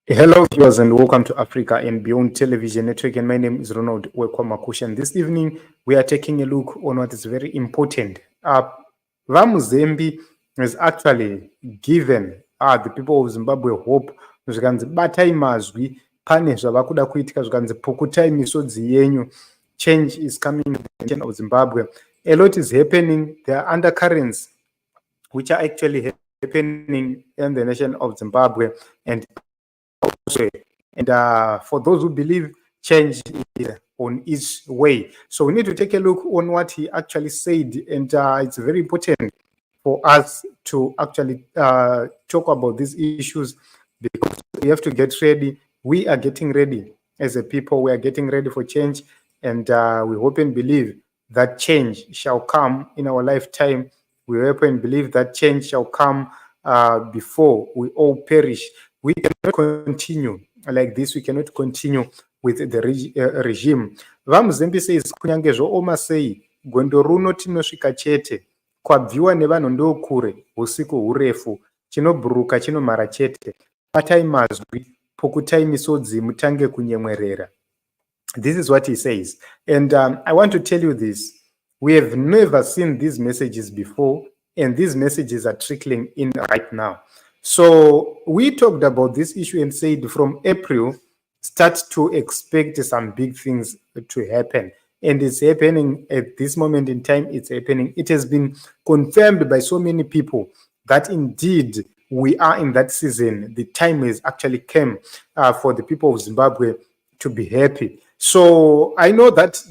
Hello, viewers, and welcome to Africa and Beyond Television Network. And my name is Ronald Wekwamakusha. And this evening, we are taking a look on what is very important. Mzembi has actually given the people of Zimbabwe hope. Zvikanzi batai mazwi pane zvavakuda kuitika zvikanzi pukutai misodzi yenyu. Change is coming in the nation of Zimbabwe. A lot is happening. There are undercurrents which are actually happening in the nation of Zimbabwe. And for those who believe change is on its way. So we need to take a look on what he actually said, and it's very important for us to actually talk about these issues because we have to get ready. We are getting ready as a people. We are getting ready for change, and we hope and believe that change shall come in our lifetime. We hope and believe that change shall come before we all perish. We cannot continue like this. We cannot continue with the regime. Mzembi says, kunyange zvooma sei gondo runo tinosvika chete kwabviwa nevanhu ndokure usiku hurefu chinobhuruka chinomhara chete batai mazwi pukutai misodzi mutange kunyemwerera. This is what he says, and I want to tell you this. We have never seen these messages before, and these messages are trickling in right now. So we talked about this issue and said from April, start to expect some big things to happen. And it's happening at this moment in time. It's happening. It has been confirmed by so many people that indeed we are in that season. The time has actually come for the people of Zimbabwe to be happy. So I know that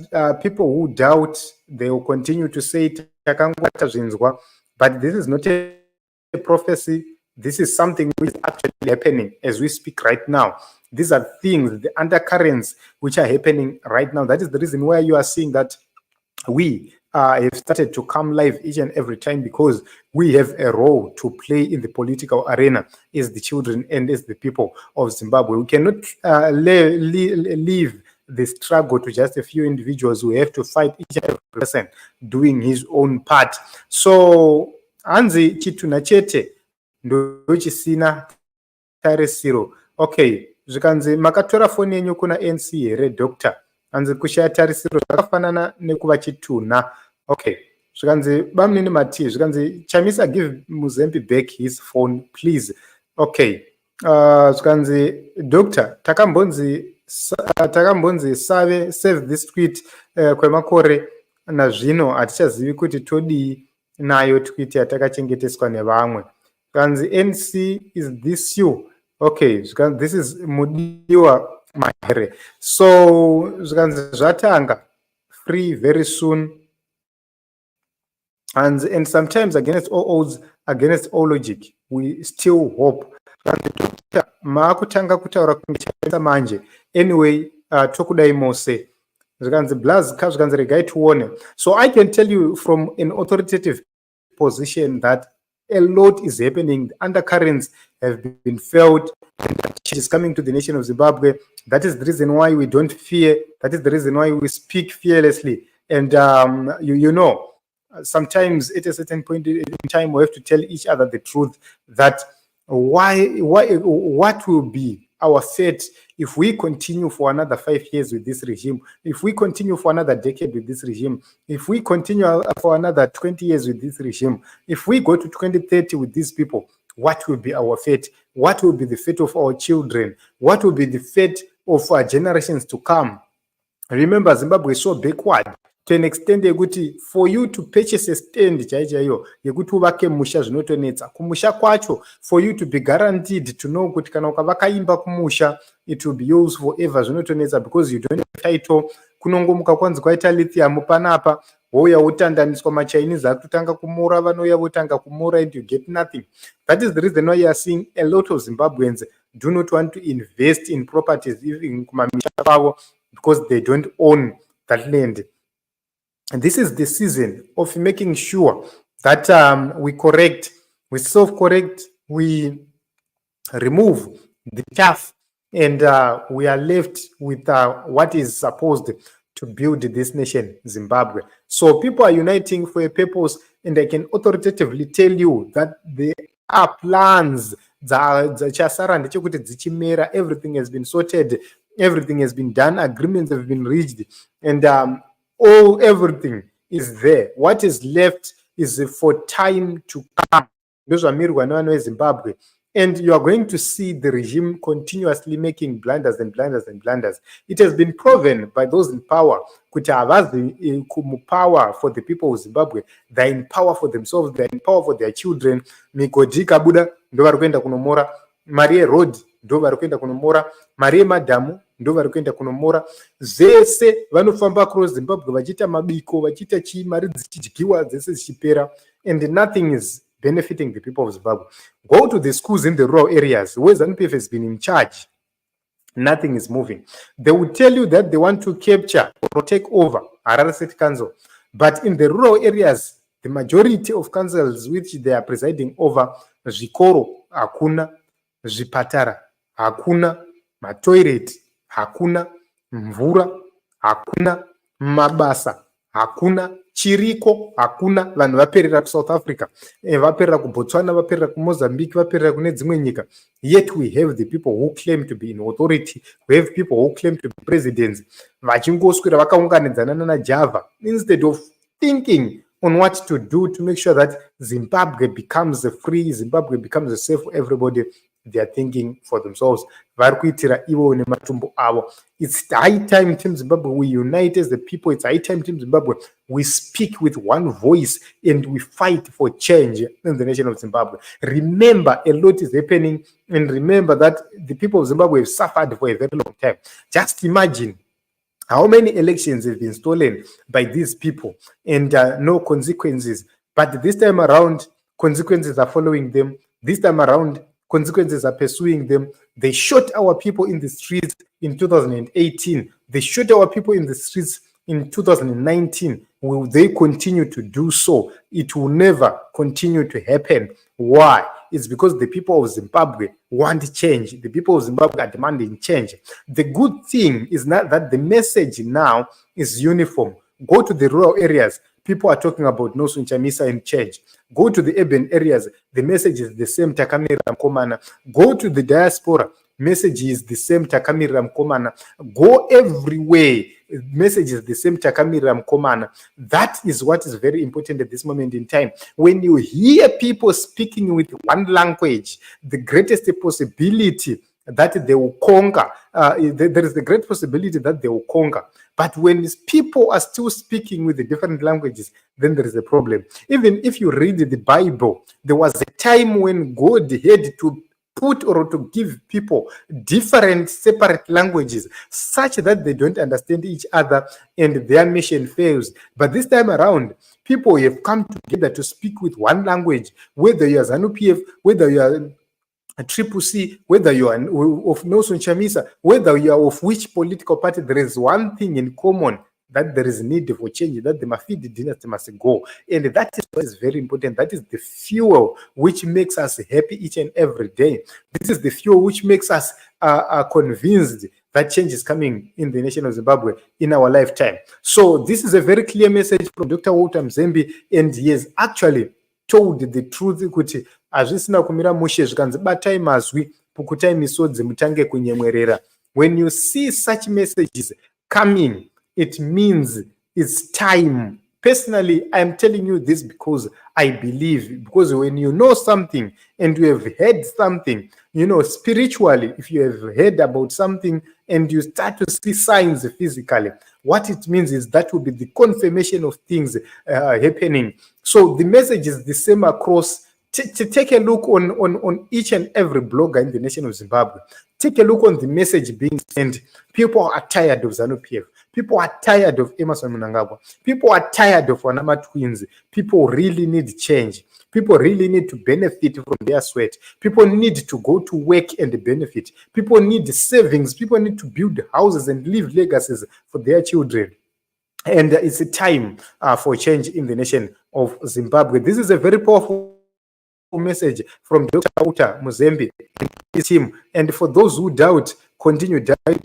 people who doubt, they will continue to say, but this is not a prophecy. This is something which is actually happening as we speak right now. These are things, the undercurrents which are happening right now. That is the reason why you are seeing that we have started to come live each and every time, because we have a role to play in the political arena as the children and as the people of Zimbabwe. We cannot leave the struggle to just a few individuals who have to fight each and every person doing his own part. So, Anzi chituna chete ndochisina tarisiro. Okay, zvikanzi makatora foni yenyu kuna NC here doctor. Anzi kushaya tarisiro zvakafanana nekuva chituna. Okay, zvikanzi bamnini mati, zvikanzi Chamisa give Mzembi back his phone please. Okay, zvikanzi doctor takambonzi save this tweet kwemakore nazvino hatichazivi kuti todii nayo tweet yatakachengeteswa nevamwe. Kanzi NC, is this you? Okay, this is Mudiwa Mahere. So Zvatanga free very soon. And sometimes against all odds, against all logic, we still hope. Maakutanga kutaura kunge manje. Anyway, tokudai mose. So I can tell you from an authoritative position that a lot is happening. The undercurrents have been felt, and change is coming to the nation of Zimbabwe. That is the reason why we don't fear. That is the reason why we speak fearlessly. And you know, sometimes at a certain point in time, we have to tell each other the truth. That what will be our fate if we continue for another 5 years with this regime, if we continue for another decade with this regime, if we continue for another 20 years with this regime, if we go to 2030 with these people, what will be our fate? What will be the fate of our children? What will be the fate of our generations to come? Remember, Zimbabwe is so backward to an extent yekuti for you to purchase a stand chaichaiyo yekuti uvake musha zvinotonetsa kumusha kwacho, for you to be guaranteed to know kuti kana ukavaka imba kumusha it will be yours forever zvinotonetsa, because you don't have title. Kunongomuka kwanzi kwaita lithium panapa wouya wotandaniswa machinese akutanga kumura, vanouya votanga kumura, and you get nothing. That is the reason why you are seeing a lot of Zimbabweans do not want to invest in properties even kumamisha kwavo, because they don't own that land. And this is the season of making sure that we correct, we self-correct, we remove the chaff, and we are left with what is supposed to build this nation, Zimbabwe. So people are uniting for a purpose, and I can authoritatively tell you that there are plans dzachasara ndechekuti dzichimera. Everything has been sorted, everything has been done, agreements have been reached, and everything is there. What is left is for time to come. Ndozvamirwa nevanhu veZimbabwe. And you are going to see the regime continuously making blunders and blunders and blunders. It has been proven by those in power kuti havazi power for the people of Zimbabwe. They're in power for themselves, they're in power for their children. Migodhi ikabuda ndo vari kuenda kunomora, mari yeroad ndo vari kuenda kunomora, mari yemadhamu ndo vari kuenda kunomora. Zvese vanofamba across Zimbabwe vachiita mabiko, vachiita mari dzichidyiwa dzese dzichipera, and nothing is benefiting the people of Zimbabwe. Go to the schools in the rural areas where ZANU-PF has been in charge. Nothing is moving. They will tell you that they want to capture or take over Harare City Council. But in the rural areas, the majority of councils which they are presiding over, zvikoro hakuna, zvipatara hakuna, matoilet hakuna, mvura hakuna, mabasa hakuna, chiriko hakuna. Vanhu vaperera kuSouth Africa, vaperera kuBotswana, vaperera kuMozambique, vaperera kune dzimwe nyika. Yet we have the people who claim to be in authority, we have people who claim to be presidents, vachingoswera vakaunganidzana naJava instead of thinking on what to do to make sure that Zimbabwe becomes free, Zimbabwe becomes safe for everybody. They are thinking for themselves. It's high time Team Zimbabwe we unite as the people. It's high time Team Zimbabwe we speak with one voice and we fight for change in the nation of Zimbabwe. Remember, a lot is happening, and remember that the people of Zimbabwe have suffered for a very long time. Just imagine how many elections have been stolen by these people and no consequences. But this time around, consequences are following them. This time around, consequences are pursuing them. They shot our people in the streets in 2018. They shot our people in the streets in 2019. Will they continue to do so? It will never continue to happen. Why? It's because the people of Zimbabwe want change. The people of Zimbabwe are demanding change. The good thing is not that the message now is uniform. Go to the rural areas, people are talking about Nosun Chamisa and change. Go to the urban areas, the message is the same, Takamira Mkomana. Go to the diaspora, message is the same, Takamira Mkomana. Go everywhere, message is the same, Takamira Mkomana. That is what is very important at this moment in time. When you hear people speaking with one language, the greatest possibility that they will conquer, there is the great possibility that they will conquer. But when people are still speaking with the different languages, then there is a problem. Even if you read the Bible, there was a time when God had to put or to give people different separate languages such that they don't understand each other and their mission fails. But this time around, people have come together to speak with one language, whether you are ZANU-PF, whether you are Triple C, whether you are of Nosun Chamisa, whether you are of which political party, there is one thing in common, that there is need for change, that the Mafidi dynasty must go. And that is what is very important. That is the fuel which makes us happy each and every day. This is the fuel which makes us convinced that change is coming in the nation of Zimbabwe in our lifetime. So this is a very clear message from Dr. Walter Mzembi, and he has actually told the truth kuti hazvisina kumira mushe zvikanzi batai mazwi pukutai misodzi mutange kunyemwerera. When you see such messages coming, it means it's time. Personally, I am telling you this because I believe, because when you know something and you have heard something, you know, spiritually, if you have heard about something and you start to see signs physically, what it means is that will be the confirmation of things happening. So the message is the same across. Take a look on each and every blogger in the nation of Zimbabwe. Take a look on the message being sent. People are tired of ZANU-PF. People are tired of Emmerson Mnangagwa. People are tired of Wanama twins. People really need change. People really need to benefit from their sweat. People need to go to work and benefit. People need savings. People need to build houses and leave legacies for their children. And it's a time for change in the nation of Zimbabwe. This is a very powerful message from Dr. Walter Mzembi and his team. And for those who doubt, continue doubting.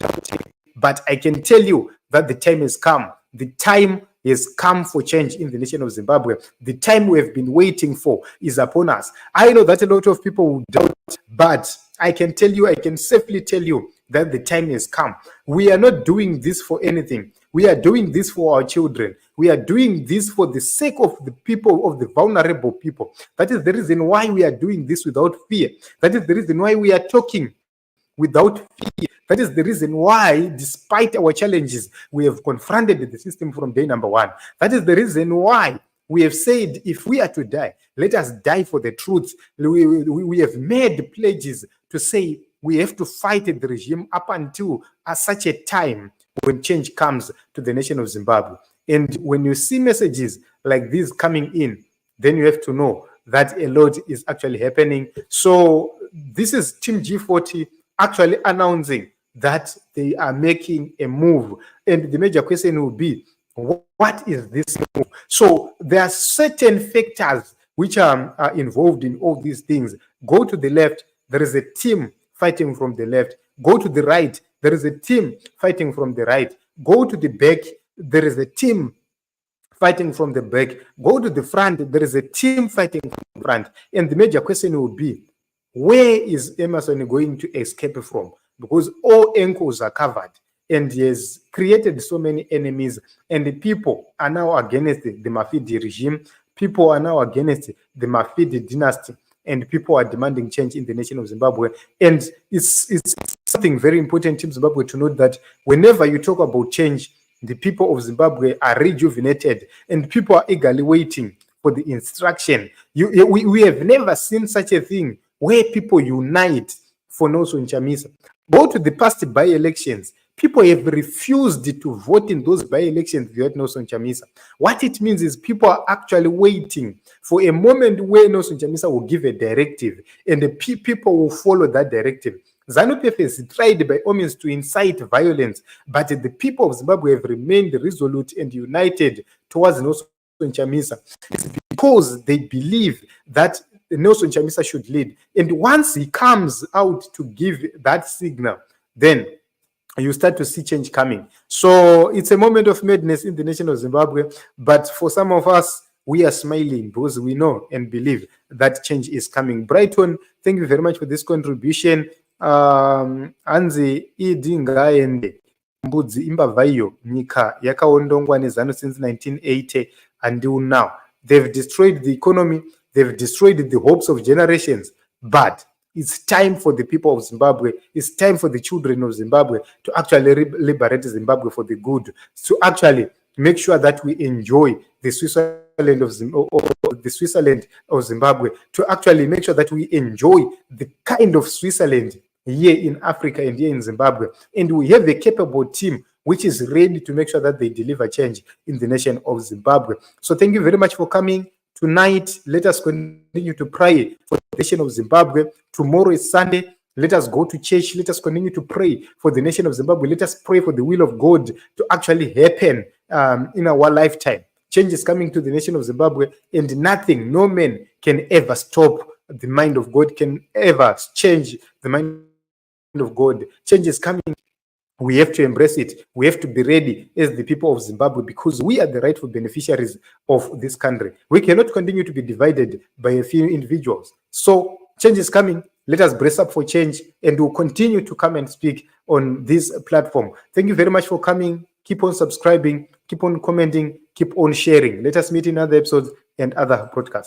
But I can tell you that the time has come. The time has come for change in the nation of Zimbabwe. The time we have been waiting for is upon us. I know that a lot of people will doubt, but I can safely tell you that the time has come. We are not doing this for anything. We are doing this for our children. We are doing this for the sake of the people, of the vulnerable people. That is the reason why we are doing this without fear. That is the reason why we are talking without fear. That is the reason why, despite our challenges, we have confronted the system from day number one. That is the reason why we have said, if we are to die, let us die for the truth. We have made pledges to say we have to fight the regime up until such a time when change comes to the nation of Zimbabwe. And when you see messages like these coming in, then you have to know that a lot is actually happening. So this is Team G40 actually announcing that they are making a move. And the major question will be, what is this move? So there are certain factors which are involved in all these things. Go to the left, there is a team fighting from the left. Go to the right, there is a team fighting from the right. Go to the back, there is a team fighting from the back. Go to the front, there is a team fighting from the front. And the major question will be, where is Emerson going to escape from? Because all ankles are covered, and he has created so many enemies, and the people are now against the Mafidi regime. People are now against the Mafidi dynasty, and people are demanding change in the nation of Zimbabwe. And it's something very important in Zimbabwe to note that whenever you talk about change, the people of Zimbabwe are rejuvenated, and people are eagerly waiting for the instruction. We have never seen such a thing where people unite for Nelson Chamisa. Go to the past by-elections. People have refused to vote in those by-elections without Nelson Chamisa. What it means is people are actually waiting for a moment where Nelson Chamisa will give a directive, and the people will follow that directive. ZANU-PF has tried by all means to incite violence, but the people of Zimbabwe have remained resolute and united towards Nelson Chamisa. It's because they believe that Nelson Chamisa should lead. And once he comes out to give that signal, then you start to see change coming. So it's a moment of madness in the nation of Zimbabwe. But for some of us, we are smiling because we know and believe that change is coming. Brighton, thank you very much for this contribution. Anzi idingaende mbudzi imbavaiyo nyika yakaondongwa nezano since 1980 until now. They've destroyed the economy. They've destroyed the hopes of generations. But it's time for the people of Zimbabwe. It's time for the children of Zimbabwe to actually liberate Zimbabwe for the good, to actually make sure that we enjoy the Switzerland of Zimbabwe, to actually make sure that we enjoy the kind of Switzerland here in Africa and here in Zimbabwe. And we have a capable team which is ready to make sure that they deliver change in the nation of Zimbabwe. So thank you very much for coming. Tonight, let us continue to pray for the nation of Zimbabwe. Tomorrow is Sunday. Let us go to church. Let us continue to pray for the nation of Zimbabwe. Let us pray for the will of God to actually happen in our lifetime. Change is coming to the nation of Zimbabwe, and nothing, no man can ever stop the mind of God, can ever change the mind of God. Change is coming. We have to embrace it. We have to be ready as the people of Zimbabwe, because we are the rightful beneficiaries of this country. We cannot continue to be divided by a few individuals. So change is coming. Let us brace up for change, and we'll continue to come and speak on this platform. Thank you very much for coming. Keep on subscribing, keep on commenting, keep on sharing. Let us meet in other episodes and other broadcasts.